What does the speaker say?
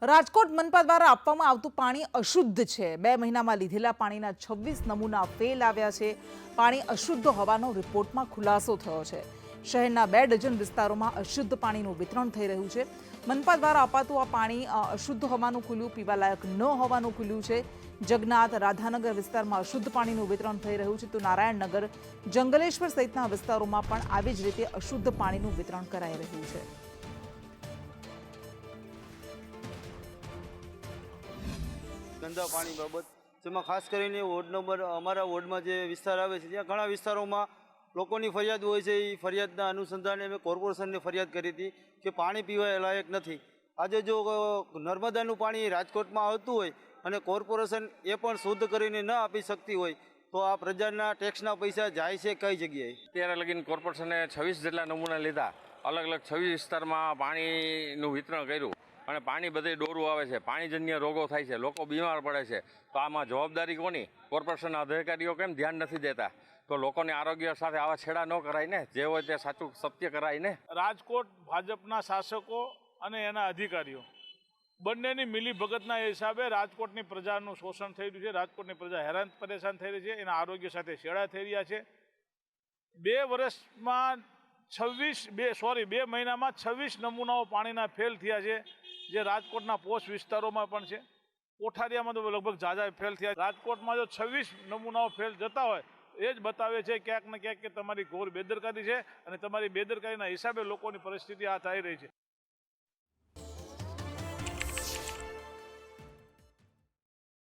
રાજકોટ મનપા દ્વારા આપવામાં આવતું પાણી અશુદ્ધ છે। 2 મહિનામાં લીધેલા પાણીના 26 નમૂના ફેલ આવ્યા છે। પાણી અશુદ્ધ હોવાનો રિપોર્ટમાં ખુલાસો થયો છે। શહેરના 2 ડઝન વિસ્તારોમાં અશુદ્ધ પાણીનું વિતરણ થઈ રહ્યું છે। મનપા દ્વારા અપાતું આ પાણી અશુદ્ધ હોવાનું ખુલ્યું, પીવાલાયક ન હોવાનું ખુલ્યું છે। જગન્નાથ, રાધાનગર વિસ્તારમાં અશુદ્ધ પાણીનું વિતરણ થઈ રહ્યું છે, તો નારાયણનગર, જંગલેશ્વર સહિતના વિસ્તારોમાં પણ આવી જ રીતે અશુદ્ધ પાણીનું વિતરણ કરાઈ રહ્યું છે। ગંદા પાણી બાબત જેમાં ખાસ કરીને વોર્ડ નંબર અમારા વોર્ડમાં જે વિસ્તાર આવે છે ત્યાં ઘણા વિસ્તારોમાં લોકોની ફરિયાદ હોય છે। એ ફરિયાદના અનુસંધાને અમે કોર્પોરેશનને ફરિયાદ કરી હતી કે પાણી પીવા લાયક નથી। આજે જો નર્મદાનું પાણી રાજકોટમાં આવતું હોય અને કોર્પોરેશન એ પણ શુદ્ધ કરીને ન આપી શકતી હોય તો આ પ્રજાના ટેક્સના પૈસા જાય છે કઈ જગ્યાએ? અત્યારે લગીને કોર્પોરેશને 26 જેટલા નમૂના લીધા, અલગ અલગ 26 વિસ્તારમાં પાણીનું વિતરણ કર્યું અને પાણી બધે ડોરું આવે છે, પાણીજન્ય રોગો થાય છે, લોકો બીમાર પડે છે। તો આમાં જવાબદારી કોની? કોર્પોરેશનના અધિકારીઓ કેમ ધ્યાન નથી દેતા? તો લોકોને આરોગ્ય સાથે આવા છેડા ન કરાય ને, જે હોય તે સાચું સત્ય કરાય ને। રાજકોટ ભાજપના શાસકો અને એના અધિકારીઓ બંનેની મિલીભગતના હિસાબે રાજકોટની પ્રજાનું શોષણ થઈ રહ્યું છે। રાજકોટની પ્રજા હેરાન પરેશાન થઈ રહી છે, એના આરોગ્ય સાથે છેડા થઈ રહ્યા છે। 2 વર્ષમાં 2 મહિનામાં 26 નમૂનાઓ પાણીના ફેલ થયા છે, જે રાજકોટના પોશ વિસ્તારોમાં પણ છે। કોઠારિયામાં તો લગભગ ઝાઝા ફેલ થયા। રાજકોટમાં જો 26 નમૂનાઓ ફેલ જતા હોય એ જ બતાવે છે ક્યાંક ને ક્યાંક કે તમારી ઘોર બેદરકારી છે અને તમારી બેદરકારીના હિસાબે લોકોની પરિસ્થિતિ આ થઈ રહી છે।